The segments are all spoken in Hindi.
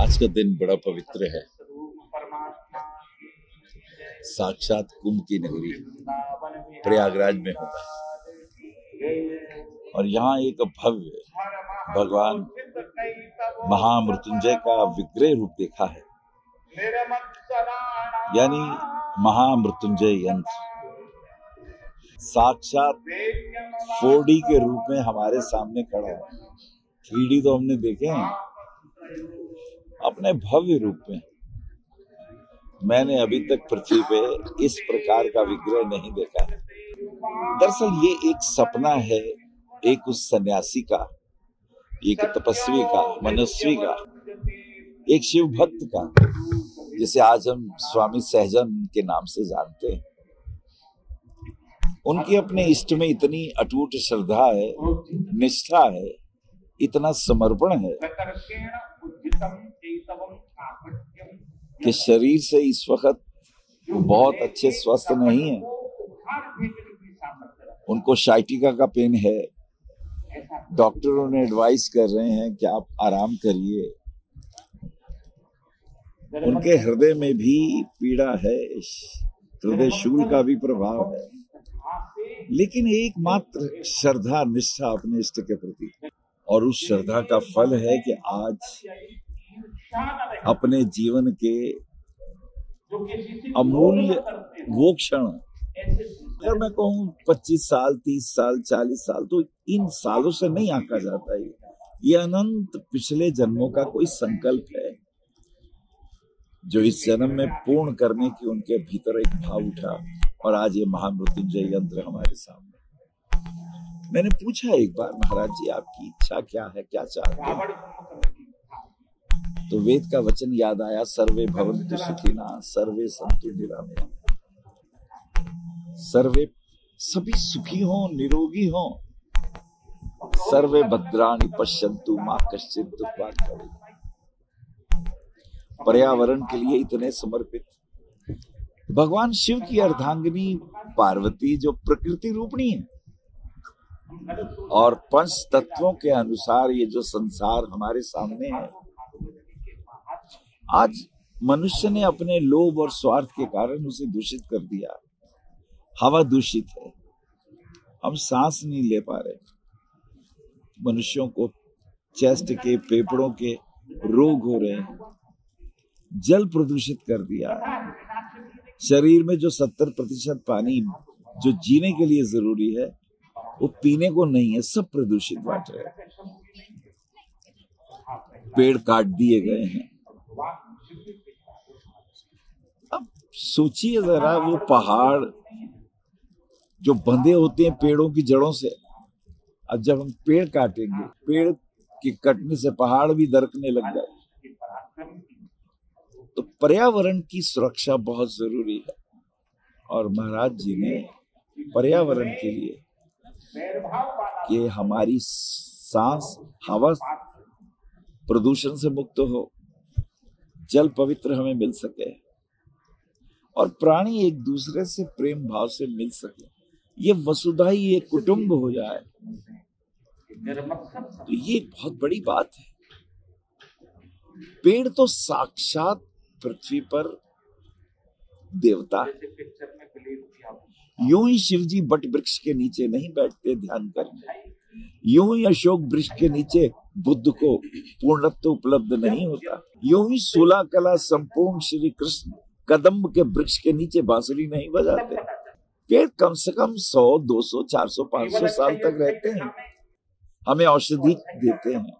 आज का दिन बड़ा पवित्र है। साक्षात कुंभ की नगरी प्रयागराज में होता है और यहाँ एक भव्य भगवान महामृत्युंजय का विग्रह रूप देखा है, यानी महामृत्युंजय यंत्र साक्षात 4D के रूप में हमारे सामने खड़ा है। 3D तो हमने देखे हैं, अपने भव्य रूप में मैंने अभी तक पृथ्वी पे इस प्रकार का विग्रह नहीं देखा है। दरअसल ये एक सपना है, एक उस सन्यासी का, एक तपस्वी का, मनस्वी का, एक शिव भक्त का, जिसे आज हम स्वामी सहजानंद के नाम से जानते हैं। उनकी अपने इष्ट में इतनी अटूट श्रद्धा है, निष्ठा है, इतना समर्पण है कि शरीर से इस वक्त बहुत अच्छे स्वस्थ नहीं है। उनको साइटिका का पेन है, डॉक्टरों ने एडवाइस कर रहे हैं कि आप आराम करिए। उनके हृदय में भी पीड़ा है, हृदय शूल का भी प्रभाव है, लेकिन एकमात्र श्रद्धा निष्ठा अपने इष्ट के प्रति, और उस श्रद्धा का फल है कि आज अपने जीवन के अमूल्य वो क्षण, अगर मैं कहूँ 25 साल, 30 साल, 40 साल, तो इन सालों से नहीं आंका जाता है। ये अनंत पिछले जन्मों का कोई संकल्प है जो इस जन्म में पूर्ण करने की उनके भीतर एक भाव उठा, और आज ये महामृत्युंजय यंत्र हमारे सामने। मैंने पूछा एक बार, महाराज जी आपकी इच्छा क्या है, क्या चाहते हैं? तो वेद का वचन याद आया, सर्वे भवन्तु सुखिनः सर्वे सन्तु निरामयाः। सर्वे सभी सुखी हों, निरोगी हों, सर्वे भद्राणि पश्यन्तु मा कश्चित् दुःखात् भवेत्। पर्यावरण के लिए इतने समर्पित भगवान शिव की अर्धांगिनी पार्वती, जो प्रकृति रूपणी है, और पंच तत्वों के अनुसार ये जो संसार हमारे सामने है, आज मनुष्य ने अपने लोभ और स्वार्थ के कारण उसे दूषित कर दिया। हवा दूषित है, हम सांस नहीं ले पा रहे, मनुष्यों को चेस्ट के, फेफड़ों के रोग हो रहे हैं। जल प्रदूषित कर दिया, शरीर में जो 70% पानी जो जीने के लिए जरूरी है वो पीने को नहीं है, सब प्रदूषित बांट रहे हैं। पेड़ काट दिए गए हैं। अब सोचिए जरा, वो पहाड़ जो बंधे होते हैं पेड़ों की जड़ों से, अब जब हम पेड़ काटेंगे, पेड़ के कटने से पहाड़ भी दरकने लग जाए। तो पर्यावरण की सुरक्षा बहुत जरूरी है, और महाराज जी ने पर्यावरण के लिए कि हमारी सांस, हवा प्रदूषण से मुक्त हो, जल पवित्र हमें मिल सके, और प्राणी एक दूसरे से प्रेम भाव से मिल सके, ये वसुधा ही एक कुटुंब हो जाए, तो ये बहुत बड़ी बात है। पेड़ तो साक्षात पृथ्वी पर देवता है। यूं ही शिवजी बट वृक्ष के नीचे नहीं बैठते ध्यान करने, यूं ही अशोक वृक्ष के नीचे बुद्ध को पूर्णत्व उपलब्ध नहीं होता, यूं ही 16 कला संपूर्ण श्री कृष्ण कदम्ब के वृक्ष के नीचे बांसुरी नहीं बजाते। पेड़ कम से कम 100, 200, 400, 500 साल तक रहते हैं, हमें औषधि देते हैं,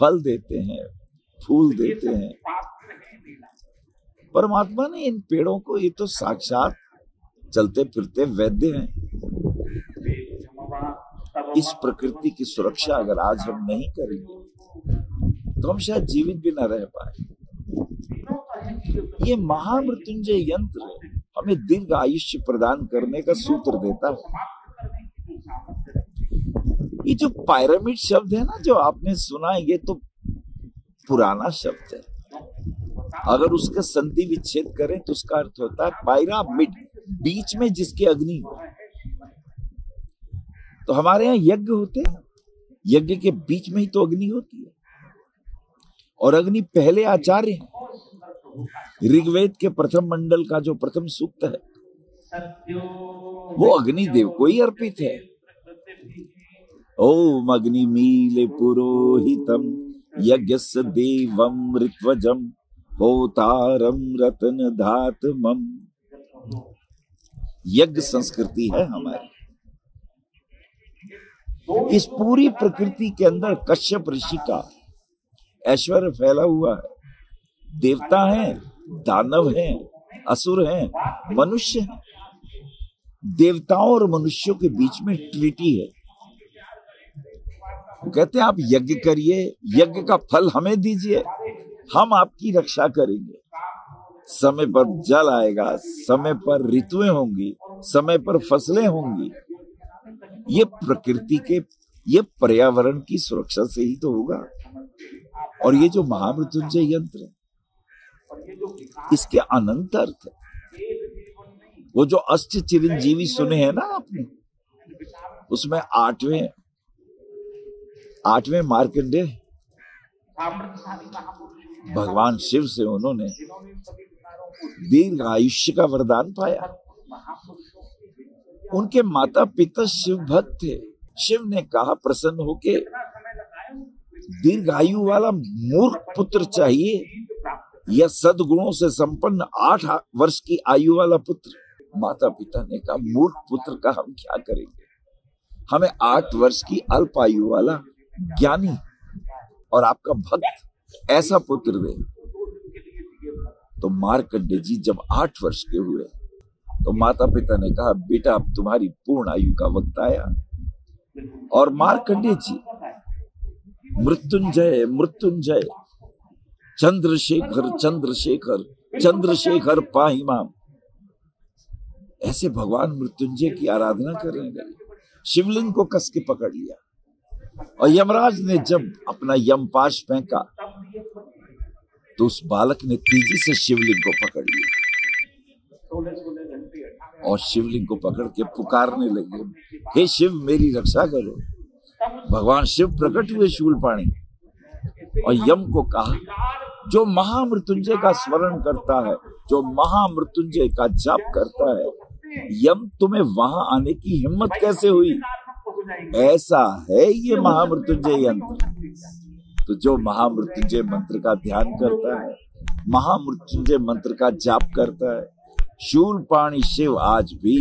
फल देते हैं, फूल देते हैं। परमात्मा ने इन पेड़ों को, ये तो साक्षात चलते फिरते वैद्य हैं। इस प्रकृति की सुरक्षा अगर आज हम नहीं करेंगे तो हम शायद जीवित भी न रह पाए। ये महामृत्युंजय यंत्र हमें दीर्घ आयुष्य प्रदान करने का सूत्र देता है। ये जो पायरामिड शब्द है ना, जो आपने सुना, ये तो पुराना शब्द है। अगर उसका संधि विच्छेद करें तो उसका अर्थ होता है पायरामिड, बीच में जिसके अग्नि हो। तो हमारे यहाँ यज्ञ होते हैं, यज्ञ के बीच में ही तो अग्नि होती है, और अग्नि पहले आचार्य हैं। ऋग्वेद के प्रथम मंडल का जो प्रथम सूक्त है वो अग्निदेव को ही अर्पित है। ओम अग्निमीले पुरोहितम यज्ञस्य देवम ऋत्वजम होतारम रत्न धातमम। यज्ञ संस्कृति है हमारी। इस पूरी प्रकृति के अंदर कश्यप ऋषि का ऐश्वर्य फैला हुआ है। देवता हैं, दानव हैं, असुर हैं, मनुष्य हैं। देवताओं और मनुष्यों के बीच में ट्रीटी है। वो कहते हैं आप यज्ञ करिए, यज्ञ का फल हमें दीजिए, हम आपकी रक्षा करेंगे। समय पर जल आएगा, समय पर ऋतुएं होंगी, समय पर फसलें होंगी। ये प्रकृति के, ये पर्यावरण की सुरक्षा से ही तो होगा। और ये जो महामृत्युंजय यंत्र है इसके अनंत अर्थ है। वो जो अष्ट चिरंजीवी सुने हैं ना आपने, उसमें आठवें मार्कंडेय भगवान शिव से उन्होंने दीर्घ आयुष्य का वरदान पाया। उनके माता पिता शिव भक्त थे। शिव ने कहा प्रसन्न होके दीर्घायु वाला मूर्ख पुत्र चाहिए या सद्गुणों से संपन्न 8 वर्ष की आयु वाला पुत्र। माता पिता ने कहा मूर्ख पुत्र का हम क्या करेंगे, हमें 8 वर्ष की अल्प आयु वाला ज्ञानी और आपका भक्त ऐसा पुत्र दे। तो मार्कंडेय जी जब 8 वर्ष के हुए तो माता पिता ने कहा बेटा अब तुम्हारी पूर्ण आयु का वक्त आया। और मार्कंडेय जी मृत्युंजय मृत्युंजय चंद्रशेखर चंद्रशेखर चंद्रशेखर पाहि माम, ऐसे भगवान मृत्युंजय की आराधना करने लगे। शिवलिंग को कस के पकड़ लिया और यमराज ने जब अपना यमपाश फेंका तो उस बालक ने तेजी से शिवलिंग को पकड़ लिया और शिवलिंग को पकड़ के पुकारने लगे, हे शिव मेरी रक्षा करो। भगवान शिव प्रकट हुए शूलपाणी और यम को कहा जो महामृत्युंजय का स्मरण करता है, जो महामृत्युंजय का जाप करता है, यम तुम्हें वहां आने की हिम्मत कैसे हुई? ऐसा है ये महामृत्युंजय यंत्र। तो जो महामृत्युंजय मंत्र का ध्यान करता है, महामृत्युंजय मंत्र का जाप करता है, शूलपाणी शिव आज भी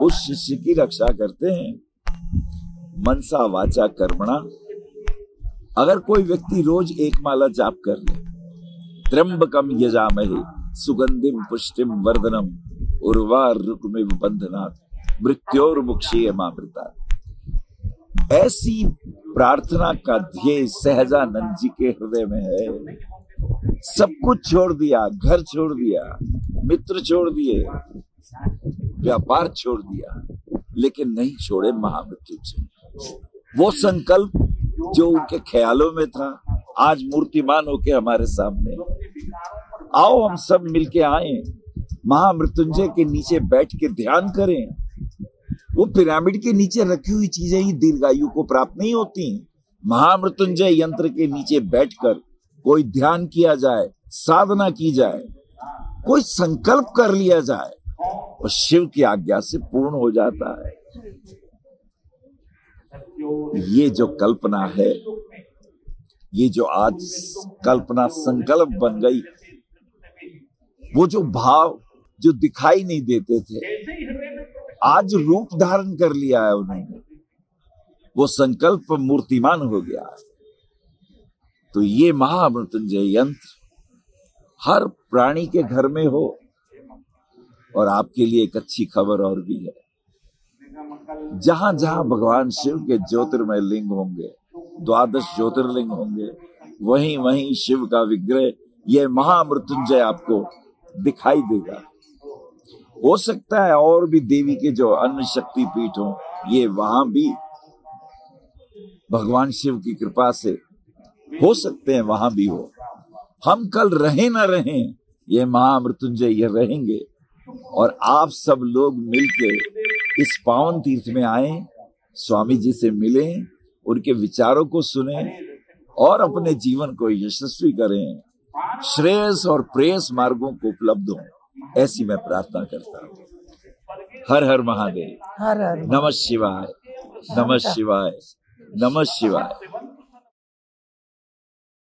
उस शिष्य की रक्षा करते हैं। मनसा वाचा कर्मणा, अगर कोई व्यक्ति रोज 1 माला जाप कर ले, त्र्यंबकम यजामहे सुगंधिम पुष्टिम वर्धनम उर्वारुकमिव बंधनात् मृत्योर्मुक्षीयमामृता, ऐसी प्रार्थना का ध्येय सहजानंद जी के हृदय में है। सब कुछ छोड़ दिया, घर छोड़ दिया, मित्र छोड़ दिए, व्यापार छोड़ दिया, लेकिन नहीं छोड़े महामृत्युंजय। वो संकल्प जो उनके ख्यालों में था आज मूर्तिमान होके हमारे सामने। आओ हम सब मिलके आए, महामृत्युंजय के नीचे बैठ के ध्यान करें। वो पिरामिड के नीचे रखी हुई चीजें ही दीर्घायु को प्राप्त नहीं होती। महामृत्युंजय यंत्र के नीचे बैठकर कोई ध्यान किया जाए, साधना की जाए, कोई संकल्प कर लिया जाए और शिव की आज्ञा से पूर्ण हो जाता है। ये जो कल्पना है, ये जो आज कल्पना संकल्प बन गई, वो जो भाव जो दिखाई नहीं देते थे आज रूप धारण कर लिया है उन्होंने, वो संकल्प मूर्तिमान हो गया है। तो ये महामृत्युंजय यंत्र हर प्राणी के घर में हो। और आपके लिए एक अच्छी खबर और भी है, जहां जहां भगवान शिव के ज्योतिर्मय लिंग होंगे, 12 ज्योतिर्लिंग होंगे, वहीं वहीं शिव का विग्रह, ये महामृत्युंजय आपको दिखाई देगा। हो सकता है और भी देवी के जो अन्य शक्ति पीठ हो, ये वहां भी भगवान शिव की कृपा से हो सकते हैं, वहां भी हो। हम कल रहे ना रहें, ये महामृत्युंजय ये रहेंगे। और आप सब लोग मिलके इस पावन तीर्थ में आए, स्वामी जी से मिलें, उनके विचारों को सुने और अपने जीवन को यशस्वी करें, श्रेयस और प्रेयस मार्गों को उपलब्ध हो, ऐसी मैं प्रार्थना करता हूँ। हर हर महादेव। हर हर नमः शिवाय, नमः शिवाय, नमः शिवाय।